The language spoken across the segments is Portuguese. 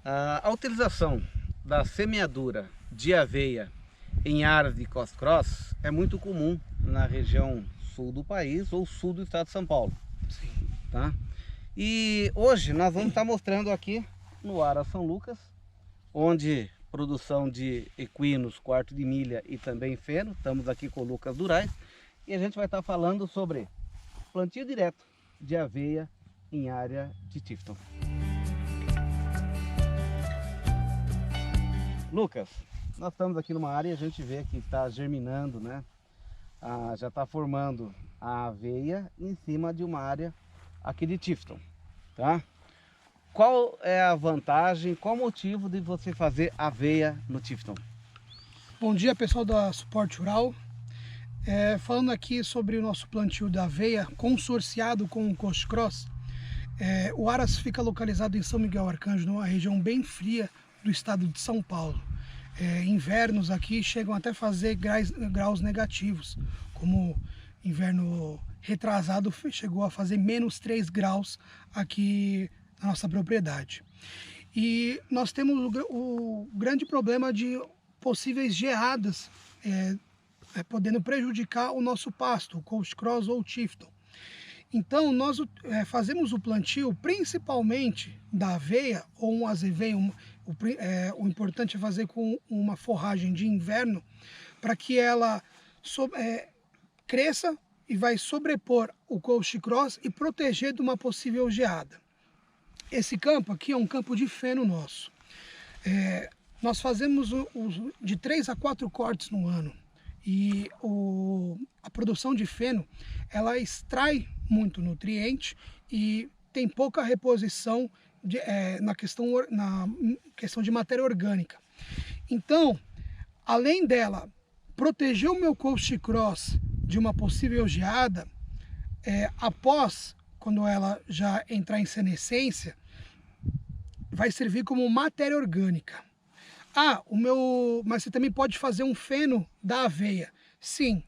A utilização da semeadura de aveia em áreas de cross é muito comum na região sul do país ou sul do estado de São Paulo. Sim. Tá? E hoje nós vamos estar mostrando aqui no Ara São Lucas, onde produção de equinos, quarto de milha e também feno. Estamos aqui com o Lucas Durais e a gente vai estar falando sobre plantio direto de aveia em área de Tifton. Lucas, nós estamos aqui numa área e a gente vê que está germinando, né? Já está formando a aveia em cima de uma área aqui de Tifton, tá? Qual é a vantagem, qual o motivo de você fazer aveia no Tifton? Bom dia, pessoal da Suporte Rural. Falando aqui sobre o nosso plantio da aveia consorciado com o Coast Cross. O Aras fica localizado em São Miguel Arcanjo, numa região bem fria do estado de São Paulo. Invernos aqui chegam até fazer graus negativos, como inverno retrasado chegou a fazer menos 3 graus aqui na nossa propriedade. E nós temos o grande problema de possíveis geadas, podendo prejudicar o nosso pasto, o Coast Cross ou o Tifton. Então nós fazemos o plantio principalmente da aveia ou um azeveia. O importante é fazer com uma forragem de inverno para que ela cresça e vai sobrepor o Coast Cross e proteger de uma possível geada. Esse campo aqui é um campo de feno nosso. Nós fazemos de 3 a 4 cortes no ano. E a produção de feno, ela extrai muito nutriente e tem pouca reposição na questão de matéria orgânica. Então, além dela proteger o meu Coast Cross de uma possível geada, quando ela já entrar em senescência, vai servir como matéria orgânica. Mas você também pode fazer um feno da aveia. Sim,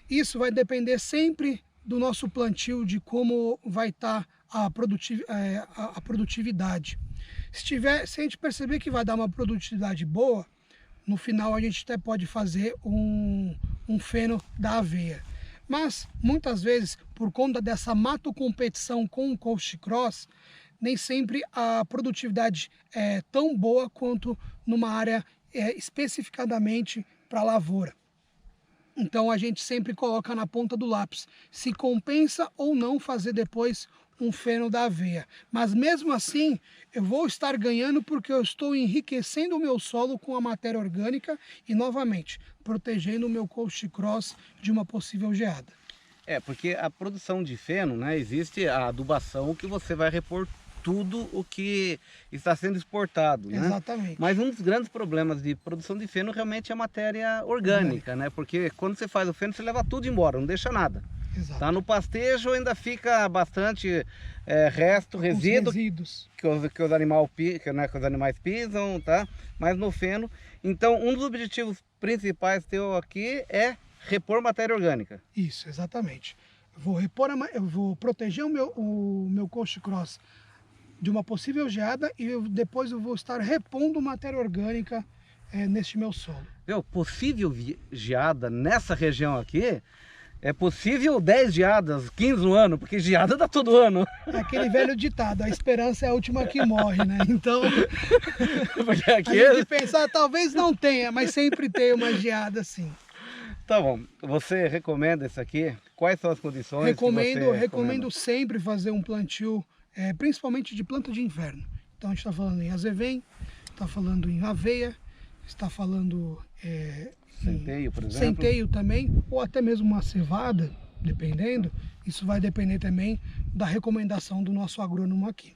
isso vai depender sempre do nosso plantio, de como vai estar a produtividade. Se a gente perceber que vai dar uma produtividade boa, no final a gente até pode fazer um feno da aveia. Mas muitas vezes, por conta dessa matocompetição com o Coast Cross, nem sempre a produtividade é tão boa quanto numa área especificadamente para lavoura. Então a gente sempre coloca na ponta do lápis se compensa ou não fazer depois um feno da aveia. Mas mesmo assim eu vou estar ganhando porque eu estou enriquecendo o meu solo com a matéria orgânica e novamente protegendo o meu Coast Cross de uma possível geada. Porque a produção de feno, né, existe a adubação que você vai repor tudo o que está sendo exportado, né? Exatamente. Mas um dos grandes problemas de produção de feno realmente é a matéria orgânica, né? Porque quando você faz o feno, você leva tudo embora, não deixa nada. Exato. Tá? No pastejo ainda fica bastante resíduos que os animais pisam, tá? Mas no feno, então um dos objetivos principais teu aqui é repor matéria orgânica. Isso, exatamente. Eu vou proteger o meu Coast Cross de uma possível geada e depois eu vou estar repondo matéria orgânica neste meu solo. Possível geada nessa região aqui, é possível 10 geadas, 15 no ano, porque geada dá todo ano. É aquele velho ditado, a esperança é a última que morre, né? Então, porque aqui a gente pensar, talvez não tenha, mas sempre tem uma geada sim. Tá bom, você recomenda isso aqui? Quais são as condições? Recomendo sempre fazer um plantio, principalmente de planta de inverno. Então a gente está falando em azevém, está falando em aveia, está falando centeio, por exemplo. Centeio também, ou até mesmo uma cevada, dependendo. Isso vai depender também da recomendação do nosso agrônomo aqui.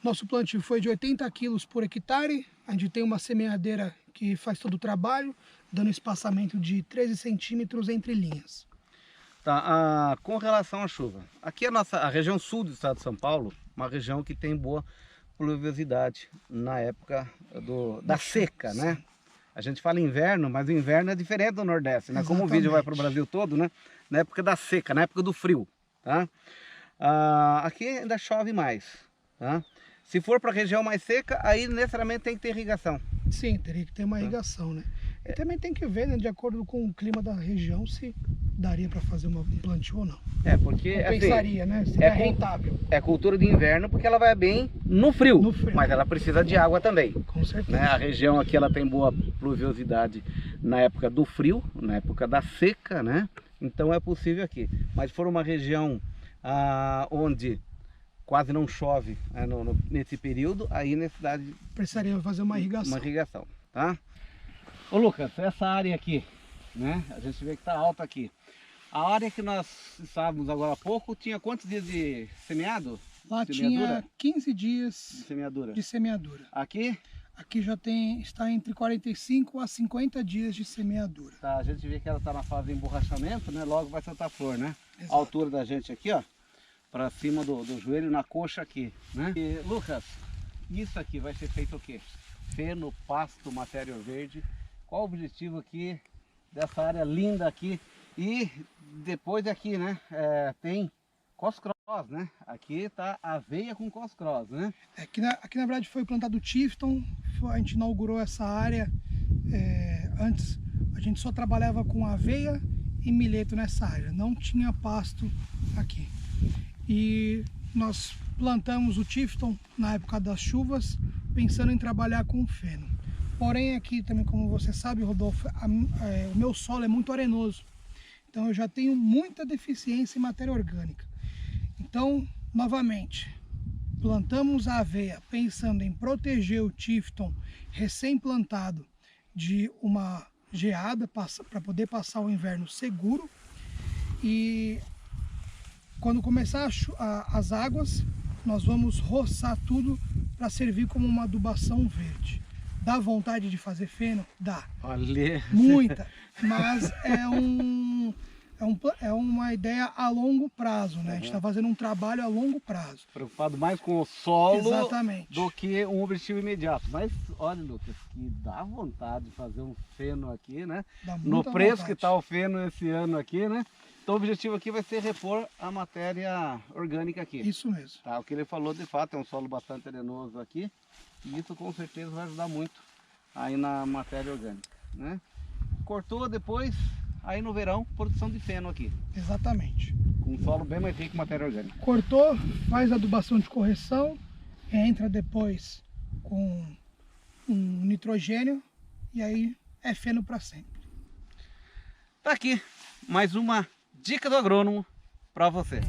Nosso plantio foi de 80 quilos por hectare. A gente tem uma semeadeira que faz todo o trabalho, dando espaçamento de 13 centímetros entre linhas. Tá, com relação à chuva, aqui a região sul do estado de São Paulo, uma região que tem boa pluviosidade na época da seca, né? A gente fala inverno, mas o inverno é diferente do Nordeste, né? Como o vídeo vai para o Brasil todo, né? Na época da seca, na época do frio, tá? Aqui ainda chove mais, tá? Se for para região mais seca, aí necessariamente tem que ter irrigação. Sim, teria que ter uma irrigação, né? E também tem que ver, né, de acordo com o clima da região, se daria para fazer um plantio ou não. Porque Compensaria, assim, né? Seria rentável. É cultura de inverno porque ela vai bem no frio, mas ela precisa de água também. Com certeza. Né? A região aqui ela tem boa pluviosidade na época do frio, na época da seca, né? Então é possível aqui. Mas se for uma região onde quase não chove nesse período, aí necessidade precisaria fazer uma irrigação. Uma irrigação, tá? Ô Lucas, essa área aqui, né? A gente vê que tá alta aqui. A área que nós estávamos agora há pouco tinha quantos dias de semeado? Lá tinha 15 dias de semeadura. Aqui? Aqui já está entre 45 a 50 dias de semeadura. Tá, a gente vê que ela está na fase de emborrachamento, né? Logo vai soltar flor, né? Exato. A altura da gente aqui, ó, para cima do joelho, na coxa aqui, né? E, Lucas, isso aqui vai ser feito o quê? Feno, pasto, matéria verde. Qual o objetivo aqui dessa área linda aqui? E depois aqui, né? Tem coscross, né? Aqui tá aveia com coscross, né? Aqui na verdade foi plantado Tifton. A gente inaugurou essa área. Antes a gente só trabalhava com aveia e milheto nessa área. Não tinha pasto aqui. E nós plantamos o Tifton na época das chuvas, pensando em trabalhar com feno. Porém aqui também, como você sabe, Rodolfo, o meu solo é muito arenoso. Então eu já tenho muita deficiência em matéria orgânica. Então, novamente, plantamos a aveia pensando em proteger o Tifton recém-plantado de uma geada para poder passar o inverno seguro. E quando começar as águas, nós vamos roçar tudo para servir como uma adubação verde. Dá vontade de fazer feno? Dá. Olha. Muita. Mas é uma ideia a longo prazo, né? A gente está fazendo um trabalho a longo prazo. Preocupado mais com o solo. Exatamente. Do que um objetivo imediato. Mas olha, Lucas, que dá vontade de fazer um feno aqui, né? Dá muita no preço vontade. Que está o feno esse ano aqui, né? Então o objetivo aqui vai ser repor a matéria orgânica aqui. Isso mesmo. Tá, o que ele falou de fato é um solo bastante arenoso aqui. E isso com certeza vai ajudar muito aí na matéria orgânica, né? Cortou depois, aí no verão, produção de feno aqui. Exatamente. Com um solo bem mais rico em matéria orgânica. Cortou, faz adubação de correção, entra depois com um nitrogênio e aí é feno para sempre. Tá aqui mais uma dica do agrônomo para você.